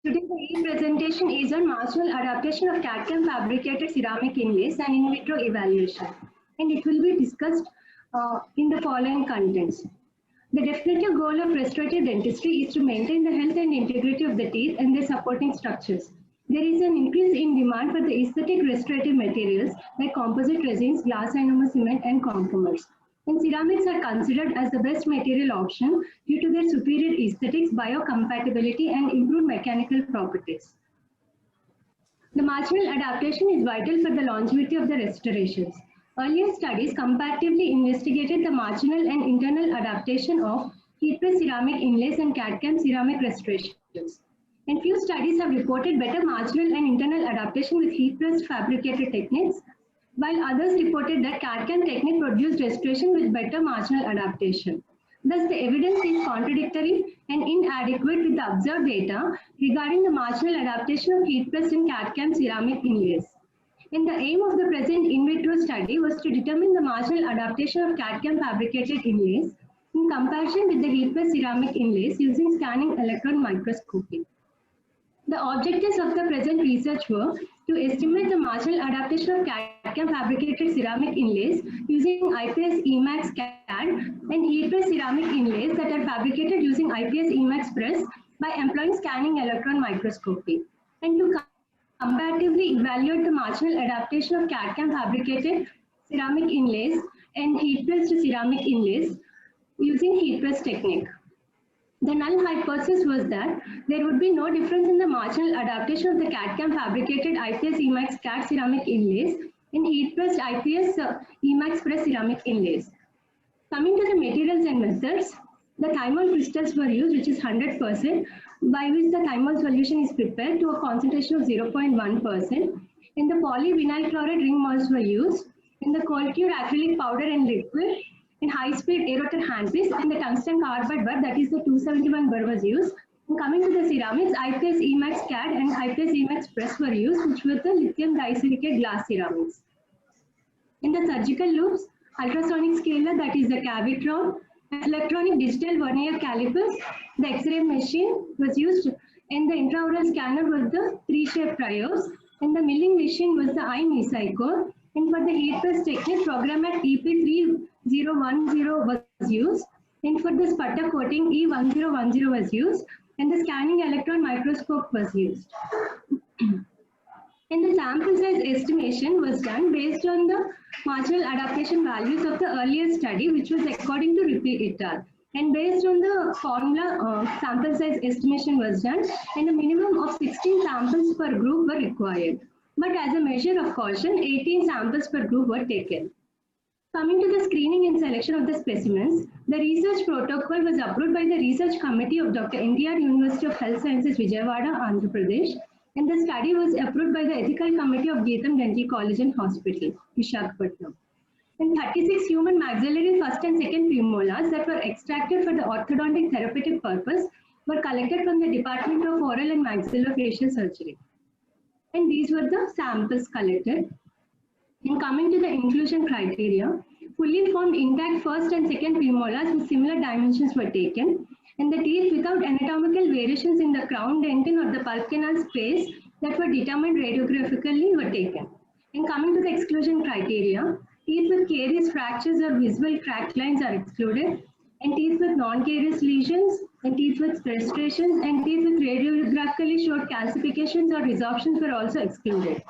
Today the presentation is on marginal adaptation of CAD/CAM fabricated ceramic inlays and in vitro evaluation, and it will be discussed in the following contents. The definitive goal of restorative dentistry is to maintain the health and integrity of the teeth and their supporting structures. There is an increase in demand for the aesthetic restorative materials like composite resins, glass ionomer cement, and conformers. And ceramics are considered as the best material option due to their superior aesthetics, biocompatibility, and improved mechanical properties. The marginal adaptation is vital for the longevity of the restorations. Earlier studies comparatively investigated the marginal and internal adaptation of heat-press ceramic inlays and CAD/CAM ceramic restorations. And few studies have reported better marginal and internal adaptation with heat-pressed fabricated techniques, while others reported that CAD/CAM technique produced restoration with better marginal adaptation. Thus, the evidence is contradictory and inadequate with the observed data regarding the marginal adaptation of heat-pressed and CAD/CAM ceramic inlays. And the aim of the present in vitro study was to determine the marginal adaptation of CAD/CAM fabricated inlays in comparison with the heat-pressed ceramic inlays using scanning electron microscopy. The objectives of the present research were to estimate the marginal adaptation of CAD/CAM fabricated ceramic inlays using IPS Emax CAD and heat-pressed ceramic inlays that are fabricated using IPS Emax press by employing scanning electron microscopy, and to comparatively evaluate the marginal adaptation of CAD/CAM fabricated ceramic inlays and heat-pressed ceramic inlays using heat-press technique. The null hypothesis was that there would be no difference in the marginal adaptation of the CAD/CAM fabricated IPS Emax CAD ceramic inlays in heat-pressed IPS Emax press ceramic inlays. Coming to the materials and methods, the thymol crystals were used, which is 100%, by which the thymol solution is prepared to a concentration of 0.1%. In the polyvinyl chloride ring molds were used. In the cold cure acrylic powder and liquid, in high-speed aerator handpiece, and the tungsten carbide burr, that is the 271 burr, was used. And coming to the ceramics, IPS Emax CAD and IPS Emax press were used, which were the lithium disilicate glass ceramics. In the surgical loops, ultrasonic scaler, that is the Cavitron, electronic digital vernier calipers, the X-ray machine was used, and the intraoral scanner was the 3-shape priors, and the milling machine was the iMesycore, and for the heat press technique, program at EP3010 was used, and for the sputter coating, E1010 was used, and the scanning electron microscope was used. And the sample size estimation was done based on the marginal adaptation values of the earlier study, which was according to Ripley et al. And based on the formula, sample size estimation was done, and a minimum of 16 samples per group were required. But as a measure of caution, 18 samples per group were taken. Coming to the screening and selection of the specimens, the research protocol was approved by the Research Committee of Dr. NTR University of Health Sciences, Vijayawada, Andhra Pradesh, and the study was approved by the Ethical Committee of Geetham Dental College and Hospital, Visakhapatnam. And 36 human maxillary first and second premolars that were extracted for the orthodontic therapeutic purpose were collected from the Department of Oral and Maxillofacial Surgery. And these were the samples collected. And coming to the inclusion criteria, fully formed intact first and second premolars with similar dimensions were taken, and the teeth without anatomical variations in the crown dentin or the pulp canal space that were determined radiographically were taken. And coming to the exclusion criteria, teeth with caries, fractures, or visible crack lines are excluded, and teeth with non-carious lesions, and teeth with restorations, and teeth with radiographically showed calcifications or resorptions were also excluded.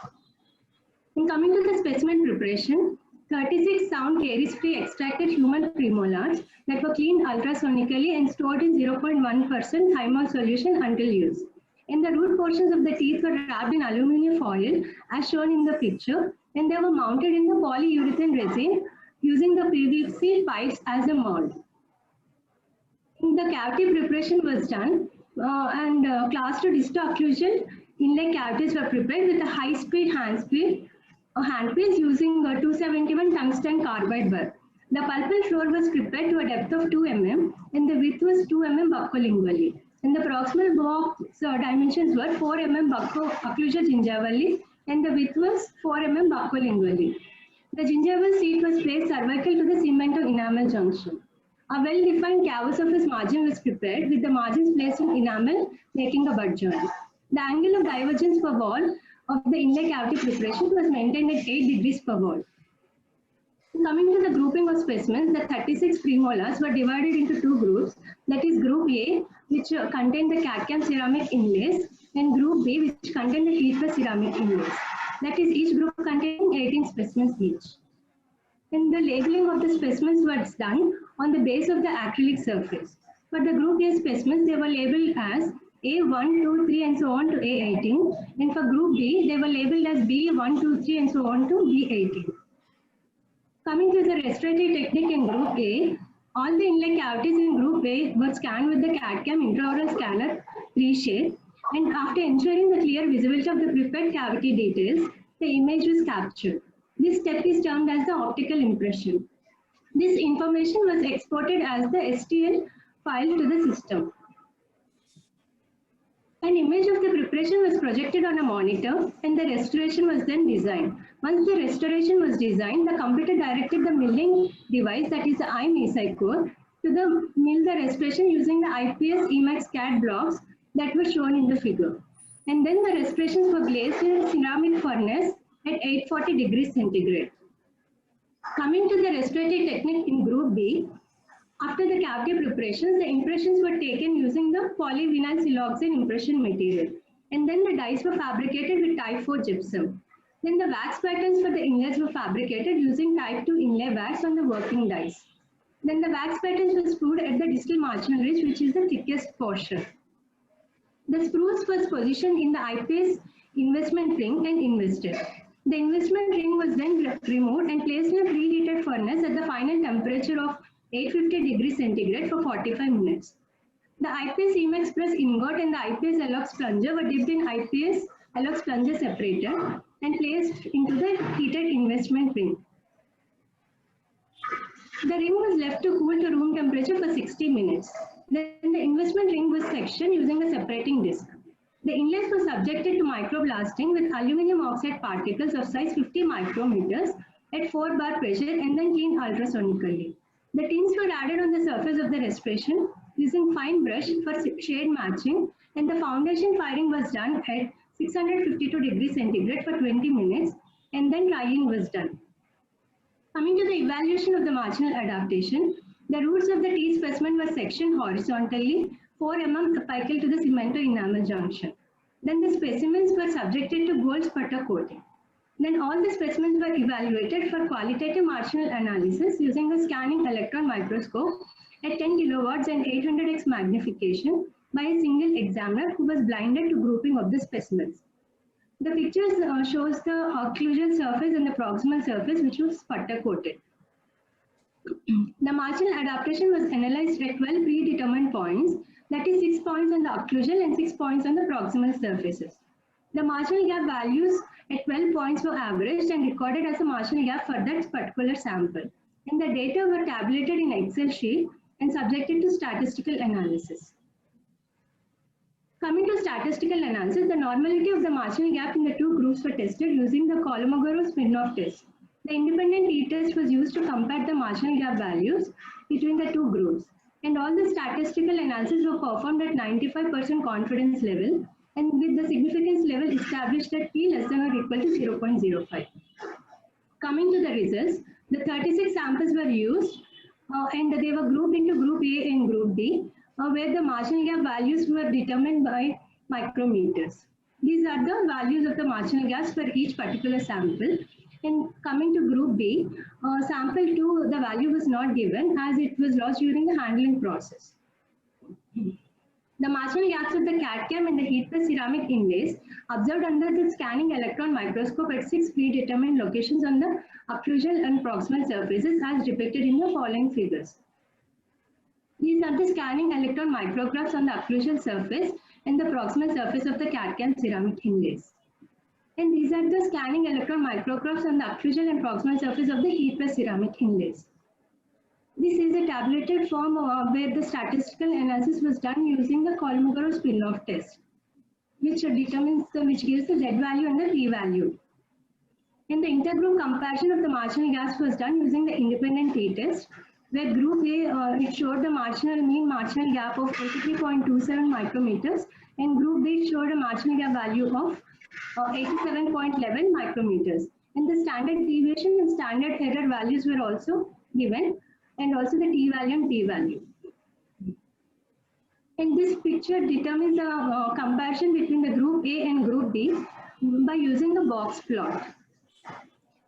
And coming to the specimen preparation, 36 sound caries-free extracted human premolars that were cleaned ultrasonically and stored in 0.1% thymol solution until use. And the root portions of the teeth were wrapped in aluminum foil as shown in the picture, and they were mounted in the polyurethane resin using the PVC pipes as a mold. The cavity preparation was done, and class 2 distal occlusion inlay cavities were prepared with a high-speed handpiece using a 271 tungsten carbide burr. The pulpal floor was prepared to a depth of 2 mm, and the width was 2 mm buccolingually. And the proximal box dimensions were 4 mm occlusal gingivally, and the width was 4 mm buccolingually. The gingival seat was placed cervical to the cemento enamel junction. A well-defined cavus surface margin was prepared with the margins placed in enamel, making a butt joint. The angle of divergence per wall of the inlet cavity preparation was maintained at 8 degrees per wall. Coming to the grouping of specimens, the 36 premolars were divided into two groups, that is Group A, which contained the CAD-CAM ceramic inlays, and Group B, which contained the heat-press ceramic inlays. That is, each group containing 18 specimens each. And the labeling of the specimens was done on the base of the acrylic surface. For the Group A specimens, they were labeled as A1, 2, 3 and so on to A18. And for Group B, they were labeled as B1, 2, 3 and so on to B18. Coming to the respiratory technique in Group A, all the inlet cavities in Group A were scanned with the CAD-CAM intraoral scanner 3-shade, and after ensuring the clear visibility of the prepared cavity details, the image was captured. This step is termed as the optical impression. This information was exported as the STL file to the system. An image of the preparation was projected on a monitor and the restoration was then designed. Once the restoration was designed, the computer directed the milling device, that is the iMesai core, to mill the restoration using the IPS Emax CAD blocks that were shown in the figure. And then the restorations were glazed in a ceramic furnace at 840 degrees centigrade. Coming to the respiratory technique in Group B, after the cavity preparations, the impressions were taken using the polyvinyl siloxane impression material. And then the dies were fabricated with type 4 gypsum. Then the wax patterns for the inlets were fabricated using type 2 inlay wax on the working dies. Then the wax patterns were screwed at the distal marginal ridge, which is the thickest portion. The sprues was positioned in the IPS investment ring and invested. The investment ring was then removed and placed in a preheated furnace at the final temperature of 850 degrees centigrade for 45 minutes. The IPS Emax Plus ingot and the IPS Alox plunger were dipped in IPS Alox plunger separator and placed into the heated investment ring. The ring was left to cool to room temperature for 60 minutes. Then the investment ring was sectioned using a separating disc. The inlets were subjected to microblasting with aluminum oxide particles of size 50 micrometers at 4 bar pressure and then cleaned ultrasonically. The tins were added on the surface of the restoration using fine brush for shade matching, and the foundation firing was done at 652 degrees centigrade for 20 minutes, and then drying was done. Coming to the evaluation of the marginal adaptation, the roots of the T specimen were sectioned horizontally 4 mm apical to the cemento enamel junction. Then the specimens were subjected to gold sputter coating. Then all the specimens were evaluated for qualitative marginal analysis using a scanning electron microscope at 10 kilowatts and 800x magnification by a single examiner who was blinded to grouping of the specimens. The pictures shows the occlusal surface and the proximal surface, which was sputter coated. The marginal adaptation was analyzed at 12 predetermined points, that is 6 points on the occlusal and 6 points on the proximal surfaces. The marginal gap values at 12 points were averaged and recorded as a marginal gap for that particular sample. And the data were tabulated in Excel sheet and subjected to statistical analysis. Coming to statistical analysis, the normality of the marginal gap in the two groups were tested using the Kolmogorov-Smirnov test. The independent t-test was used to compare the marginal gap values between the two groups. And all the statistical analysis were performed at 95% confidence level and with the significance level established at p less than or equal to 0.05. Coming to the results, the 36 samples were used and they were grouped into Group A and Group B, where the marginal gap values were determined by micrometers. These are the values of the marginal gaps for each particular sample. And coming to Group B, sample 2, the value was not given as it was lost during the handling process. The marginal gaps of the CAD-CAM and the heat-press ceramic inlays observed under the scanning electron microscope at 6 predetermined locations on the occlusal and proximal surfaces as depicted in the following figures. These are the scanning electron micrographs on the occlusal surface and the proximal surface of the CAD-CAM ceramic inlays. And these are the scanning electron micrographs on the occlusal and proximal surface of the heat-press ceramic inlays. This is a tabulated form where the statistical analysis was done using the Kolmogorov-Smirnov test, which gives the Z value and the P value. In the intergroup comparison of the marginal gaps was done using the independent t-test, where Group A it showed the mean marginal gap of 83.27 micrometers and group B showed a marginal gap value of 87.11 micrometers. And the standard deviation and standard error values were also given, and also the t-value and p-value. And this picture determines the comparison between the group A and group B by using the box plot.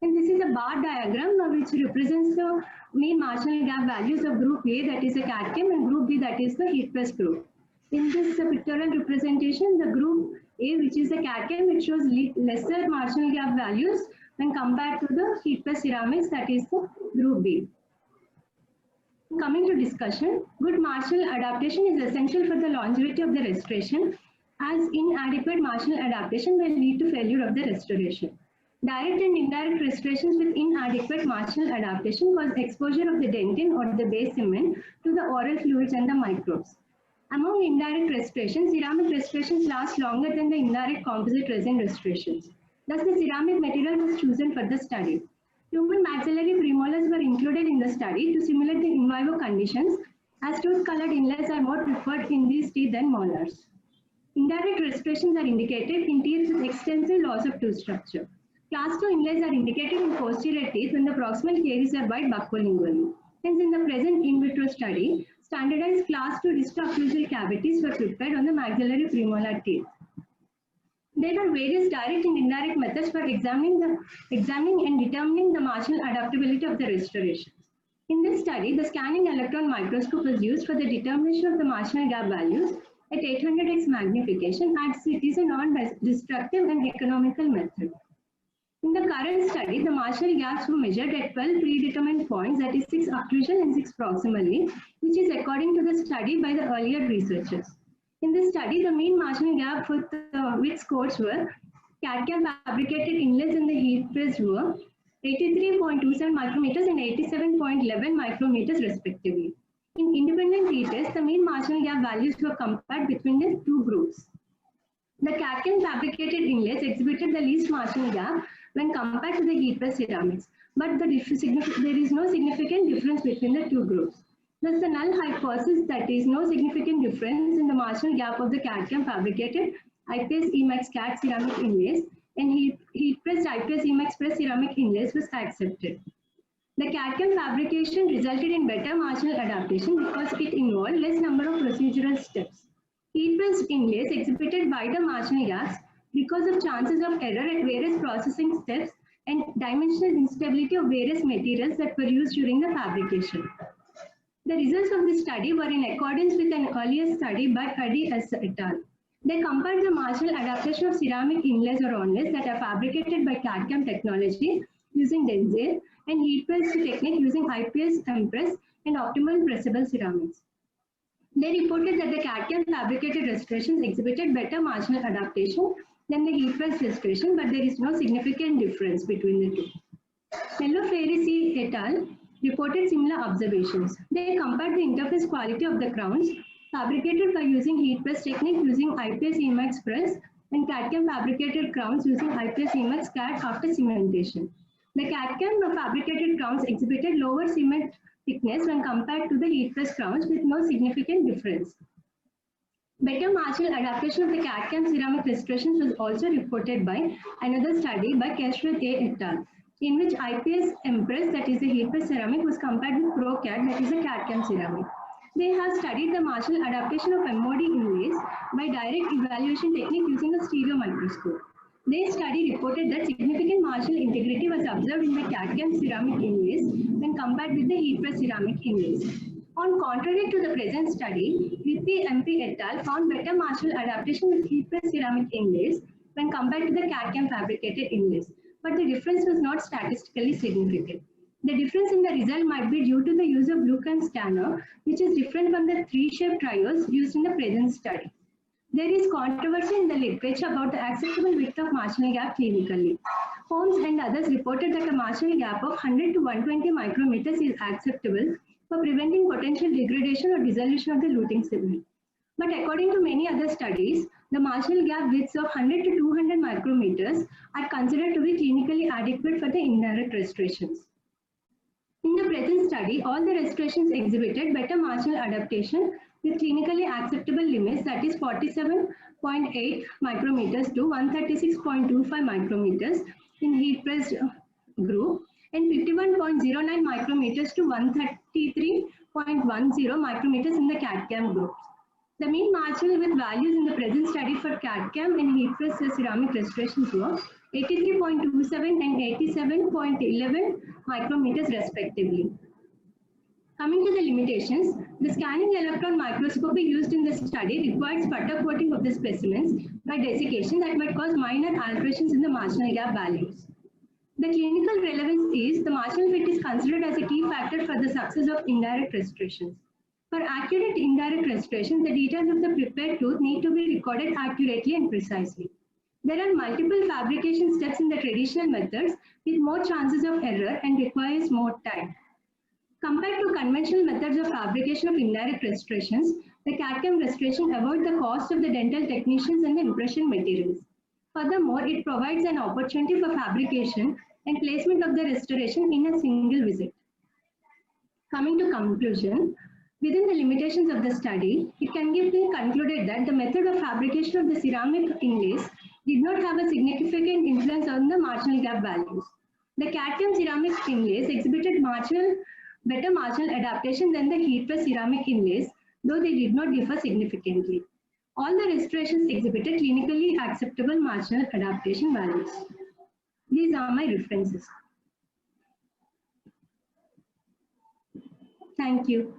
And this is a bar diagram which represents the mean marginal gap values of group A, that is the CAD-CAM, and group B, that is the heat press group. In this pictorial representation, the group A, which is the CAD-CAM, it shows lesser marginal gap values when compared to the heat press ceramics, that is the group B. Coming to discussion, good marginal adaptation is essential for the longevity of the restoration, as inadequate marginal adaptation will lead to failure of the restoration. Direct and indirect restorations with inadequate marginal adaptation cause exposure of the dentin or the base cement to the oral fluids and the microbes. Among indirect restorations, ceramic restorations last longer than the indirect composite resin restorations. Thus, the ceramic material was chosen for the study. Human maxillary premolars were included in the study to simulate the in vivo conditions, as tooth-colored inlays are more preferred in these teeth than molars. Indirect restorations are indicated in teeth with extensive loss of tooth structure. Class 2 inlays are indicated in posterior teeth when the proximal caries are wide buccolingually. Hence, in the present in vitro study, standardized class 2 distal occlusal cavities were prepared on the maxillary premolar teeth. There are various direct and indirect methods for examining and determining the marginal adaptability of the restorations. In this study, the scanning electron microscope was used for the determination of the marginal gap values at 800x magnification, as it is a non-destructive and economical method. In the current study, the marginal gaps were measured at 12 predetermined points, that is 6 occlusal and 6 proximally, which is according to the study by the earlier researchers. In this study, the mean marginal gap with scores were CAD-CAM fabricated inlays in the heat press were 83.27 micrometers and 87.11 micrometers respectively. In independent retests, the mean marginal gap values were compared between the two groups. The CAD-CAM fabricated inlays exhibited the least marginal gap when compared to the heat press ceramics, but there is no significant difference between the two groups. Thus, the null hypothesis, that is no significant difference in the marginal gap of the CAD-CAM fabricated IPS Emax CAD ceramic inlays and heat pressed IPS Emax press ceramic inlays was accepted. The CAD-CAM fabrication resulted in better marginal adaptation because it involved less number of procedural steps. Heat pressed inlays exhibited wider marginal gaps because of chances of error at various processing steps and dimensional instability of various materials that were used during the fabrication. The results of this study were in accordance with an earlier study by Adi et al. They compared the marginal adaptation of ceramic inlays or onlays that are fabricated by CAD-CAM technology using Denzil and heat press technique using IPS Empress and optimal pressable ceramics. They reported that the CAD-CAM fabricated restorations exhibited better marginal adaptation than the heat press restoration, but there is no significant difference between the two. Mello Ferri et al. Reported similar observations. They compared the interface quality of the crowns fabricated by using heat press technique using IPS Emax press and CAD-CAM fabricated crowns using IPS Emax CAD after cementation. The CAD-CAM fabricated crowns exhibited lower cement thickness when compared to the heat press crowns with no significant difference. Better marginal adaptation of the CAD-CAM ceramic restorations was also reported by another study by Keshwat et al., in which IPS Empress, that is the heat press ceramic, was compared with ProCAD, that is a CAD-CAM ceramic. They have studied the marginal adaptation of MOD inlays by direct evaluation technique using a stereo microscope. Their study reported that significant marginal integrity was observed in the CAD-CAM ceramic inlays when compared with the heat press ceramic inlays. On contrary to the present study, VP MP et al. Found better marginal adaptation with heat press ceramic inlays when compared to the CAD-CAM fabricated inlays, but the difference was not statistically significant. The difference in the result might be due to the use of Bluecam scanner, which is different from the 3-shape trials used in the present study. There is controversy in the literature about the acceptable width of marginal gap clinically. Holmes and others reported that a marginal gap of 100 to 120 micrometers is acceptable for preventing potential degradation or dissolution of the luting cement. But according to many other studies, the marginal gap widths of 100 to 200 micrometers are considered to be clinically adequate for the indirect restorations. In the present study, all the restorations exhibited better marginal adaptation with clinically acceptable limits, that is 47.8 micrometers to 136.25 micrometers in heat pressed group and 51.09 micrometers to 133.10 micrometers in the CAD-CAM group. The mean marginal with values in the present study for CAD-CAM and heat press ceramic restorations were 83.27 and 87.11 micrometers respectively. Coming to the limitations, the scanning electron microscopy used in the study required sputter coating of the specimens by desiccation that might cause minor alterations in the marginal gap values. The clinical relevance is the marginal fit is considered as a key factor for the success of indirect restorations. For accurate indirect restoration, the details of the prepared tooth need to be recorded accurately and precisely. There are multiple fabrication steps in the traditional methods with more chances of error and requires more time. Compared to conventional methods of fabrication of indirect restorations, the CAD-CAM restoration avoids the cost of the dental technicians and the impression materials. Furthermore, it provides an opportunity for fabrication and placement of the restoration in a single visit. Coming to conclusion, within the limitations of the study, it can be concluded that the method of fabrication of the ceramic inlays did not have a significant influence on the marginal gap values. The CAD-CAM ceramic inlays exhibited better marginal adaptation than the heat press ceramic inlays, though they did not differ significantly. All the restorations exhibited clinically acceptable marginal adaptation values. These are my references. Thank you.